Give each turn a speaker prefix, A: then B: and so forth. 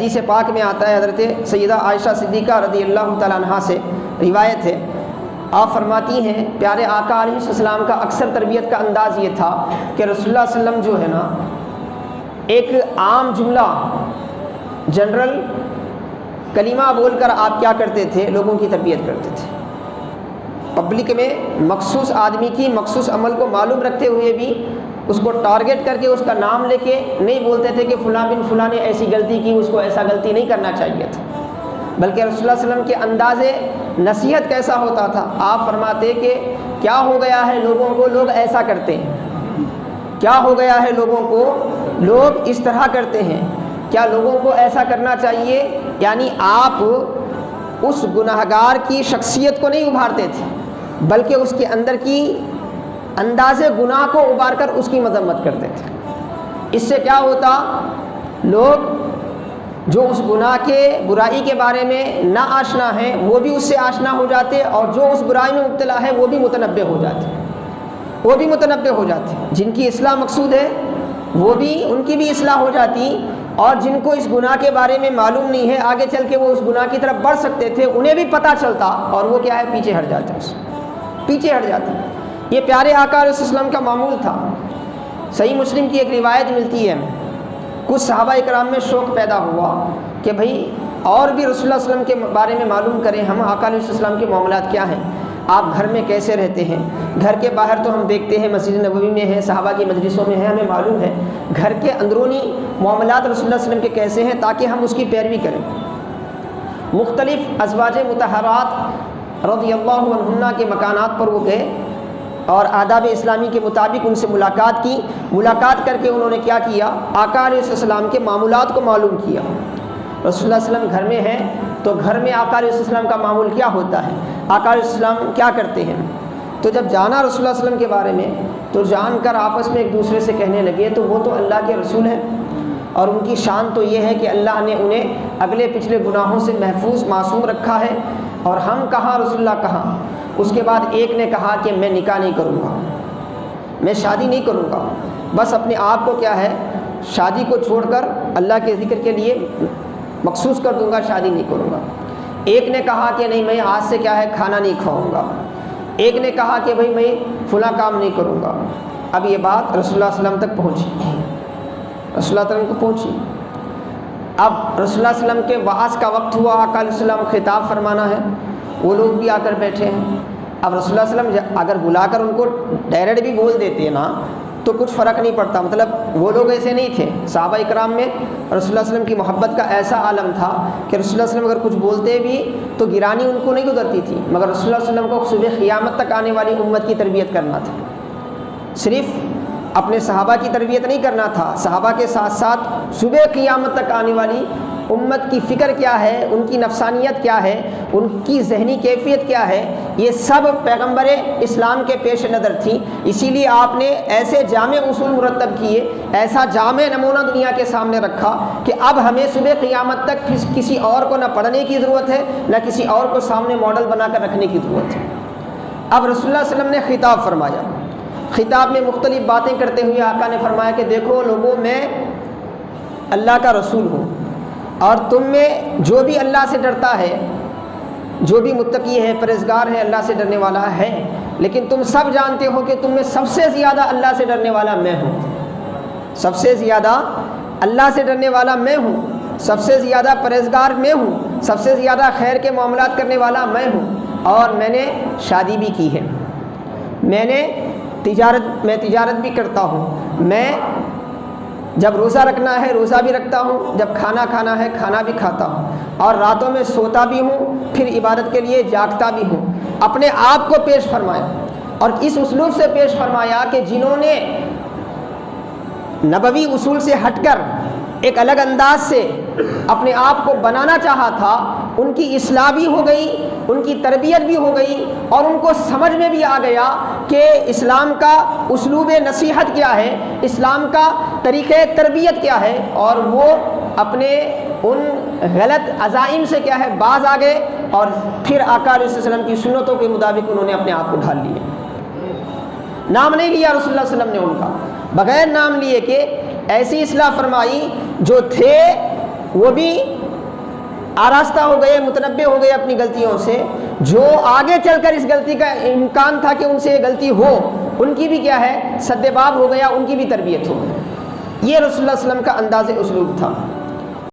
A: حدیث پاک میں آتا ہے، حضرت سیدہ عائشہ صدیقہ رضی اللہ تعالیٰ عنہا سے روایت ہے، آپ فرماتی ہیں پیارے آقا علیہ السلام کا اکثر تربیت کا انداز یہ تھا کہ رسول اللہ صلی اللہ علیہ وسلم جو ہے نا، ایک عام جملہ جنرل کلمہ بول کر آپ کیا کرتے تھے، لوگوں کی تربیت کرتے تھے۔ پبلک میں مخصوص آدمی کی مخصوص عمل کو معلوم رکھتے ہوئے بھی اس کو ٹارگٹ کر کے اس کا نام لے کے نہیں بولتے تھے کہ فلاں بن فلاں نے ایسی غلطی کی، اس کو ایسا غلطی نہیں کرنا چاہیے تھا، بلکہ رسول اللہ صلی اللہ علیہ وسلم کے انداز نصیحت کیسا ہوتا تھا۔ آپ فرماتے کہ کیا ہو گیا ہے لوگوں کو، لوگ ایسا کرتے ہیں، کیا ہو گیا ہے لوگوں کو، لوگ اس طرح کرتے ہیں، کیا لوگوں کو ایسا کرنا چاہیے؟ یعنی آپ اس گناہگار کی شخصیت کو نہیں ابھارتے تھے، بلکہ اس کے اندر کی انداز گناہ کو ابھار کر اس کی مذمت کرتے تھے۔ اس سے کیا ہوتا، لوگ جو اس گناہ کے برائی کے بارے میں نہ آشنا ہیں وہ بھی اس سے آشنا ہو جاتے، اور جو اس برائی میں مبتلا ہے وہ بھی متنبہ ہو جاتے، وہ بھی متنبہ ہو جاتے۔ جن کی اصلاح مقصود ہے وہ بھی، ان کی بھی اصلاح ہو جاتی، اور جن کو اس گناہ کے بارے میں معلوم نہیں ہے آگے چل کے وہ اس گناہ کی طرف بڑھ سکتے تھے، انہیں بھی پتہ چلتا، اور وہ کیا ہے، پیچھے ہٹ جاتے، پیچھے ہٹ جاتے۔ یہ پیارے آقا علیہ السلام کا معمول تھا۔ صحیح مسلم کی ایک روایت ملتی ہے، کچھ صحابہ اکرام میں شوق پیدا ہوا کہ بھئی اور بھی رسول اللہ صلی اللہ علیہ وسلم کے بارے میں معلوم کریں، ہم آقا علیہ السلام کے معاملات کیا ہیں، آپ گھر میں کیسے رہتے ہیں، گھر کے باہر تو ہم دیکھتے ہیں مسجد نبوی میں ہیں، صحابہ کی مجلسوں میں ہیں، ہمیں معلوم ہے گھر کے اندرونی معاملات رسول اللہ صلی اللہ علیہ وسلم کے کیسے ہیں، تاکہ ہم اس کی پیروی کریں۔ مختلف ازواج مطہرات رضی اللہ عنہن کے مکانات پر وہ گئے اور آداب اسلامی کے مطابق ان سے ملاقات کی۔ ملاقات کر کے انہوں نے کیا کیا، آقا علیہ السلام کے معمولات کو معلوم کیا۔ رسول اللہ صلی اللہ علیہ وسلم گھر میں ہیں تو گھر میں آقا علیہ السلام کا معمول کیا ہوتا ہے، آقا علیہ السلام کیا کرتے ہیں۔ تو جب جانا رسول اللہ صلی اللہ علیہ وسلم کے بارے میں تو جان کر آپس میں ایک دوسرے سے کہنے لگے تو وہ تو اللہ کے رسول ہیں، اور ان کی شان تو یہ ہے کہ اللہ نے انہیں اگلے پچھلے گناہوں سے محفوظ معصوم رکھا ہے، اور ہم کہاں، رسول اللہ کہاں۔ اس کے بعد ایک نے کہا کہ میں نکاح نہیں کروں گا، میں شادی نہیں کروں گا، بس اپنے آپ کو کیا ہے، شادی کو چھوڑ کر اللہ کے ذکر کے لیے مخصوص کر دوں گا، شادی نہیں کروں گا۔ ایک نے کہا کہ نہیں، میں آج سے کیا ہے، کھانا نہیں کھاؤں گا۔ ایک نے کہا کہ بھئی میں فلاں کام نہیں کروں گا۔ اب یہ بات رسول اللہ صلی اللہ علیہ وسلم تک پہنچی، رسول اللہ صلی اللہ علیہ وسلم کو پہنچی۔ اب رسول اللہ صلی اللہ علیہ وسلم کے وعظ کا وقت ہوا، آقا علیہ السلام خطاب فرمانا ہے، وہ لوگ بھی آ کر بیٹھے ہیں۔ اب رسول اللہ صلی اللہ علیہ وسلم اگر بلا کر ان کو ڈائریکٹ بھی بول دیتے نا تو کچھ فرق نہیں پڑتا، مطلب وہ لوگ ایسے نہیں تھے۔ صحابہ اکرام میں رسول اللہ صلی اللہ علیہ وسلم کی محبت کا ایسا عالم تھا کہ رسول اللہ صلی اللہ علیہ وسلم اگر کچھ بولتے بھی تو گرانی ان کو نہیں گزرتی تھی، مگر رسول اللہ صلی اللہ علیہ وسلم کو صبح قیامت تک آنے والی امت کی تربیت کرنا تھا، صرف اپنے صحابہ کی تربیت نہیں کرنا تھا، صحابہ کے ساتھ ساتھ صبح قیامت تک آنے والی امت کی فکر کیا ہے، ان کی نفسانیت کیا ہے، ان کی ذہنی کیفیت کیا ہے، یہ سب پیغمبر اسلام کے پیش نظر تھی۔ اسی لیے آپ نے ایسے جامع اصول مرتب کیے، ایسا جامع نمونہ دنیا کے سامنے رکھا کہ اب ہمیں صبح قیامت تک کسی اور کو نہ پڑھنے کی ضرورت ہے، نہ کسی اور کو سامنے ماڈل بنا کر رکھنے کی ضرورت ہے۔ اب رسول اللہ صلی اللہ علیہ وسلم نے خطاب فرمایا، خطاب میں مختلف باتیں کرتے ہوئے آقا نے فرمایا کہ دیکھو لوگوں، میں اللہ کا رسول ہوں، اور تم میں جو بھی اللہ سے ڈرتا ہے، جو بھی متقی ہے، پرہیزگار ہے، اللہ سے ڈرنے والا ہے، لیکن تم سب جانتے ہو کہ تم میں سب سے زیادہ اللہ سے ڈرنے والا میں ہوں، سب سے زیادہ اللہ سے ڈرنے والا میں ہوں، سب سے زیادہ پرہیزگار میں ہوں، سب سے زیادہ خیر کے معاملات کرنے والا میں ہوں، اور میں نے شادی بھی کی ہے، میں تجارت بھی کرتا ہوں، میں جب روزہ رکھنا ہے روزہ بھی رکھتا ہوں، جب کھانا کھانا ہے کھانا بھی کھاتا ہوں، اور راتوں میں سوتا بھی ہوں، پھر عبادت کے لیے جاگتا بھی ہوں۔ اپنے آپ کو پیش فرمایا، اور اس اسلوب سے پیش فرمایا کہ جنہوں نے نبوی اصول سے ہٹ کر ایک الگ انداز سے اپنے آپ کو بنانا چاہا تھا، ان کی اصلاح بھی ہو گئی، ان کی تربیت بھی ہو گئی، اور ان کو سمجھ میں بھی آ گیا کہ اسلام کا اسلوب نصیحت کیا ہے، اسلام کا طریقہ تربیت کیا ہے، اور وہ اپنے ان غلط عزائم سے کیا ہے باز آ گئے، اور پھر آقا علیہ السلام کی سنتوں کے مطابق انہوں نے اپنے آپ کو ڈھال لیا۔ نام نہیں لیا رسول اللہ صلی اللہ علیہ وسلم نے ان کا، بغیر نام لیے کہ ایسی اصلاح فرمائی جو تھے وہ بھی آراستہ ہو گئے، متنبع ہو گئے اپنی غلطیوں سے، جو آگے چل کر اس غلطی کا امکان تھا کہ ان سے یہ غلطی ہو، ان کی بھی کیا ہے سد باب ہو گیا، ان کی بھی تربیت ہو گئی۔ یہ رسول اللہ صلی اللہ علیہ وسلم کا انداز اسلوب تھا۔